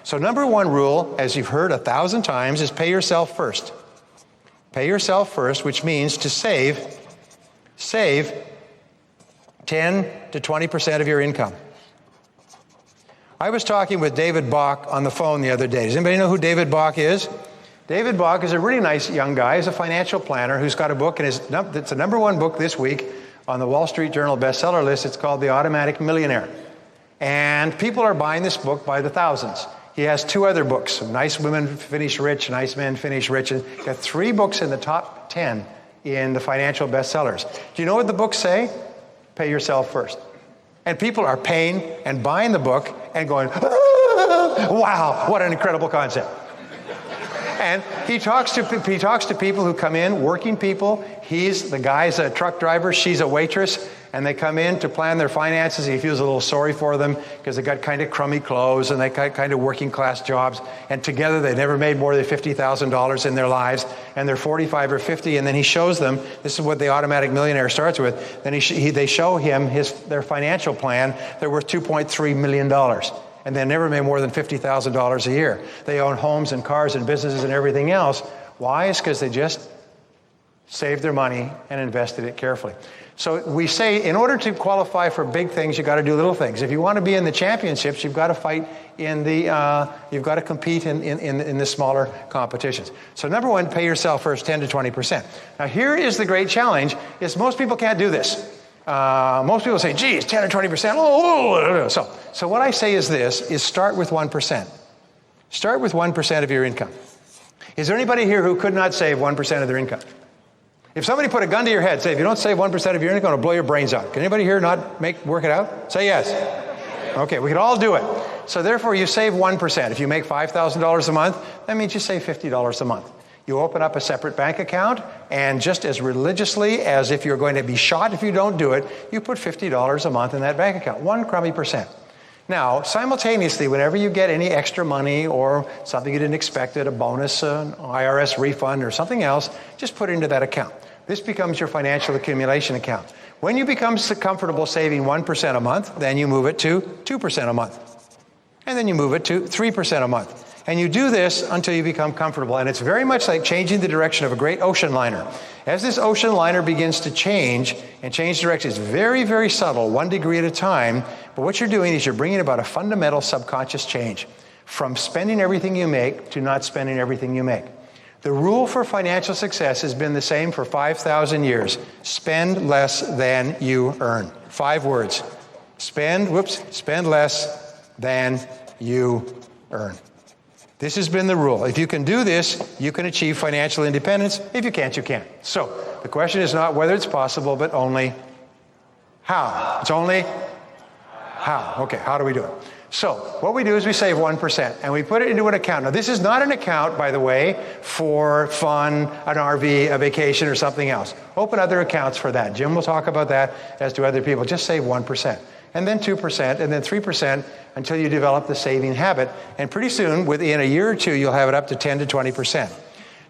So number one rule, as you've heard 1,000 times, is pay yourself first. Pay yourself first, which means to save 10 to 20% of your income. I was talking with David Bach on the phone the other day. Does anybody know who David Bach is? David Bach is a really nice young guy. He's a financial planner who's got a book, and it's the number one book this week on the Wall Street Journal bestseller list. It's called The Automatic Millionaire. And people are buying this book by the thousands. He has 2 other books, Nice Women Finish Rich, Nice Men Finish Rich. And he's got 3 books in the top 10 in the financial bestsellers. Do you know what the books say? Pay yourself first. And people are paying and buying the book and going, wow, what an incredible concept. And he talks to people who come in, working people. The guy's a truck driver, she's a waitress, and they come in to plan their finances. He feels a little sorry for them because they got kind of crummy clothes and they got kind of working class jobs. And together they never made more than $50,000 in their lives. And they're 45 or 50. And then he shows them, this is what the Automatic Millionaire starts with. Then they show him their financial plan. They're worth $2.3 million. And they never made more than $50,000 a year. They own homes and cars and businesses and everything else. Why? It's because they just saved their money and invested it carefully. So we say, in order to qualify for big things, you've got to do little things. If you want to be in the championships, you've got to fight you've got to compete in the smaller competitions. So number one, pay yourself first 10 to 20%. Now here is the great challenge, is most people can't do this. Most people say, geez, 10 or 20%. So what I say is this, is start with 1%. Start with 1% of your income. Is there anybody here who could not save 1% of their income? If somebody put a gun to your head, say, if you don't save 1% of your income, it'll blow your brains out. Can anybody here not work it out? Say yes. Okay, we can all do it. So therefore, you save 1%. If you make $5,000 a month, that means you save $50 a month. You open up a separate bank account, and just as religiously as if you're going to be shot if you don't do it, you put $50 a month in that bank account, 1 crummy percent. Now, simultaneously, whenever you get any extra money or something you didn't expect, a bonus, an IRS refund, or something else, just put it into that account. This becomes your financial accumulation account. When you become comfortable saving 1% a month, then you move it to 2% a month. And then you move it to 3% a month. And you do this until you become comfortable. And it's very much like changing the direction of a great ocean liner. As this ocean liner begins to change and change direction, it's very, very subtle, 1 degree at a time. But what you're doing is you're bringing about a fundamental subconscious change from spending everything you make to not spending everything you make. The rule for financial success has been the same for 5,000 years. Spend less than you earn. 5 words. Spend less than you earn. This has been the rule. If you can do this, you can achieve financial independence. If you can't, you can't. So the question is not whether it's possible, but only how. It's only how. Okay, how do we do it? So what we do is we save 1% and we put it into an account. Now this is not an account, by the way, for fun, an RV, a vacation, or something else. Open other accounts for that. Jim will talk about that, as do other people. Just save 1%. And then 2%, and then 3% until you develop the saving habit. And pretty soon, within a year or two, you'll have it up to 10 to 20%.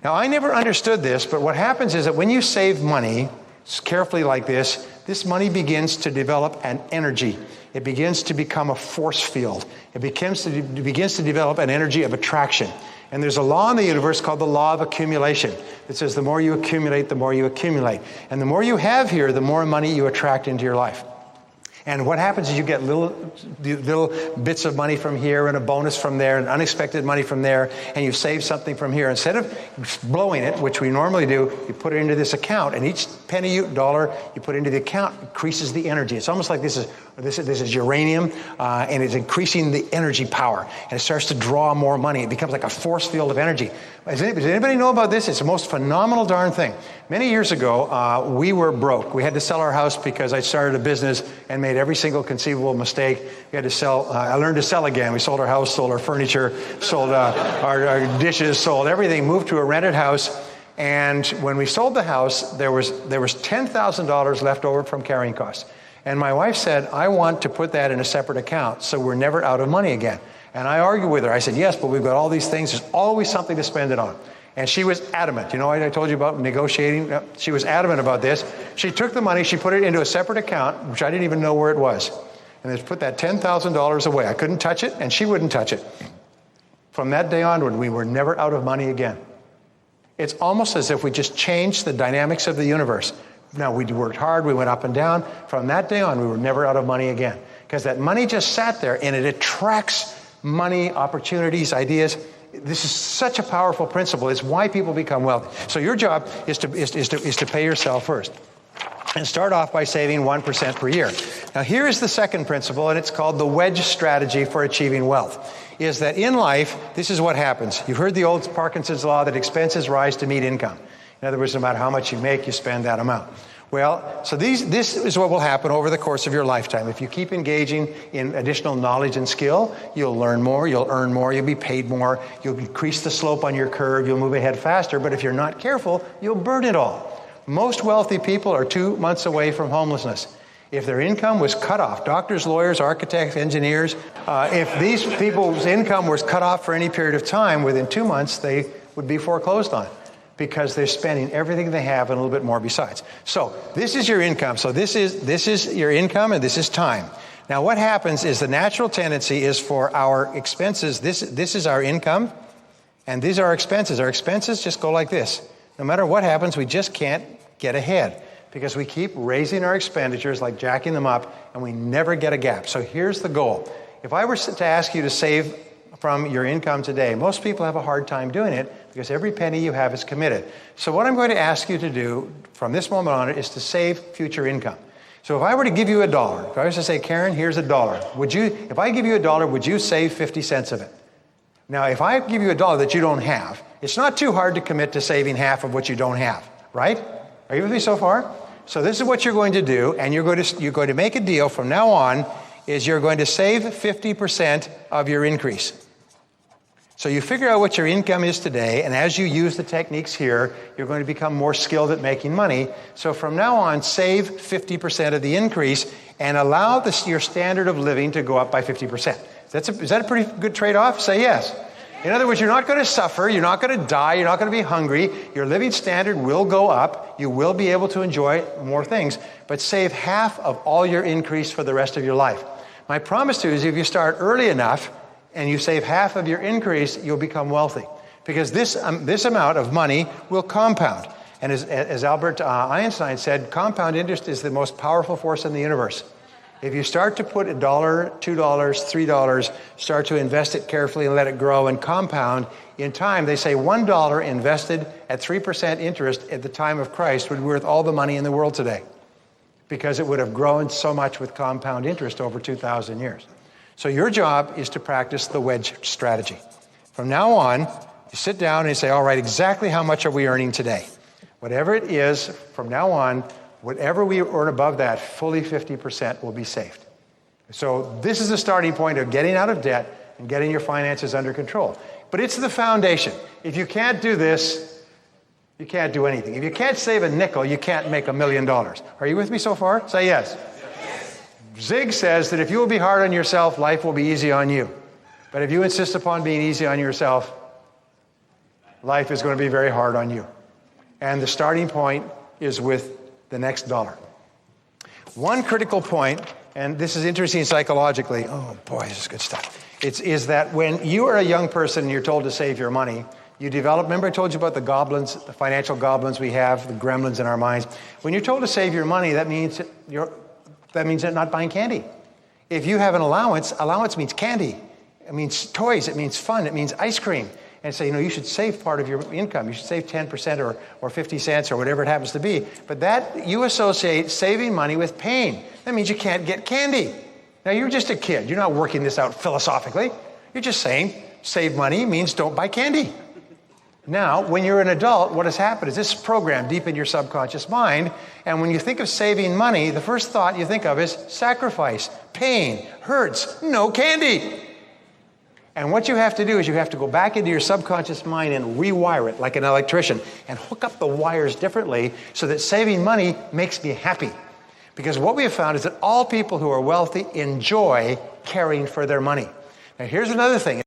Now, I never understood this, but what happens is that when you save money carefully like this money begins to develop an energy. It begins to become a force field. It begins to develop an energy of attraction. And there's a law in the universe called the law of accumulation. It says the more you accumulate, the more you accumulate. And the more you have here, the more money you attract into your life. And what happens is you get little bits of money from here and a bonus from there and unexpected money from there, and you save something from here. Instead of blowing it, which we normally do, you put it into this account, and each penny, dollar you put into the account increases the energy. It's almost like this is uranium, and it's increasing the energy power, and it starts to draw more money. It becomes like a force field of energy. Does anybody know about this? It's the most phenomenal darn thing. Many years ago, we were broke. We had to sell our house because I started a business and made every single conceivable mistake. We had to sell. I learned to sell again. We sold our house, sold our furniture, sold our dishes, sold everything, moved to a rented house. And when we sold the house, there was $10,000 left over from carrying costs. And my wife said, I want to put that in a separate account so we're never out of money again. And I argued with her. I said, yes, but we've got all these things. There's always something to spend it on. And she was adamant. You know what I told you about negotiating? She was adamant about this. She took the money, she put it into a separate account, which I didn't even know where it was. And they put that $10,000 away. I couldn't touch it, and she wouldn't touch it. From that day onward, we were never out of money again. It's almost as if we just changed the dynamics of the universe. Now, we worked hard, we went up and down. From that day on, we were never out of money again. Because that money just sat there, and it attracts money, opportunities, ideas. This is such a powerful principle. It's why people become wealthy. So your job is to pay yourself first. And start off by saving 1% per year. Now, here is the second principle, and it's called the wedge strategy for achieving wealth. Is that in life, this is what happens. You've heard the old Parkinson's law that expenses rise to meet income. In other words, no matter how much you make, you spend that amount. Well, so this is what will happen over the course of your lifetime. If you keep engaging in additional knowledge and skill, you'll learn more, you'll earn more, you'll be paid more, you'll increase the slope on your curve, you'll move ahead faster, but if you're not careful, you'll burn it all. Most wealthy people are 2 months away from homelessness. If their income was cut off, doctors, lawyers, architects, engineers, if these people's income was cut off for any period of time, within 2 months, they would be foreclosed on because they're spending everything they have and a little bit more besides. So this is your income. So this is your income, and this is time. Now, what happens is the natural tendency is for our expenses. This is our income, and these are our expenses. Our expenses just go like this. No matter what happens, we just can't get ahead because we keep raising our expenditures, like jacking them up, and we never get a gap. So here's the goal. If I were to ask you to save from your income today, most people have a hard time doing it because every penny you have is committed. So what I'm going to ask you to do from this moment on is to save future income. So if I were to give you $1, if I was to say, Karen, here's $1, if I give you $1, would you save 50 cents of it? Now, if I give you $1 that you don't have, it's not too hard to commit to saving half of what you don't have, right? Are you with me so far? So this is what you're going to do, and you're going to make a deal from now on, is you're going to save 50% of your increase. So you figure out what your income is today, and as you use the techniques here, you're going to become more skilled at making money. So from now on, save 50% of the increase and allow your standard of living to go up by 50%. Is that a pretty good trade-off? Say yes. In other words, you're not going to suffer, you're not going to die, you're not going to be hungry. Your living standard will go up. You will be able to enjoy more things, but save half of all your increase for the rest of your life. My promise to you is if you start early enough and you save half of your increase, you'll become wealthy. Because this amount of money will compound. And as Albert Einstein said, compound interest is the most powerful force in the universe. If you start to put $1, $2, $3, start to invest it carefully and let it grow and compound, in time, they say $1 invested at 3% interest at the time of Christ would be worth all the money in the world today because it would have grown so much with compound interest over 2,000 years. So your job is to practice the wedge strategy. From now on, you sit down and you say, all right, exactly how much are we earning today? Whatever it is, from now on, whatever we earn above that, fully 50% will be saved. So this is the starting point of getting out of debt and getting your finances under control. But it's the foundation. If you can't do this, you can't do anything. If you can't save a nickel, you can't make $1 million. Are you with me so far? Say yes. Yes. Zig says that if you will be hard on yourself, life will be easy on you. But if you insist upon being easy on yourself, life is going to be very hard on you. And the starting point is with the next dollar. One critical point, and this is interesting psychologically. Oh boy, this is good stuff. Is that when you are a young person and you're told to save your money, you develop, remember I told you about the goblins, the financial goblins we have, the gremlins in our minds. When you're told to save your money, that means you're not buying candy. If you have an allowance means candy. It means toys, it means fun, it means ice cream. And say, you should save part of your income. You should save 10% or 50 cents or whatever it happens to be. But that, you associate saving money with pain. That means you can't get candy. Now, you're just a kid. You're not working this out philosophically. You're just saying save money means don't buy candy. Now, when you're an adult, what has happened is this is programmed deep in your subconscious mind. And when you think of saving money, the first thought you think of is sacrifice, pain, hurts, no candy. And what you have to do is you have to go back into your subconscious mind and rewire it like an electrician and hook up the wires differently so that saving money makes me happy. Because what we have found is that all people who are wealthy enjoy caring for their money. Now, here's another thing.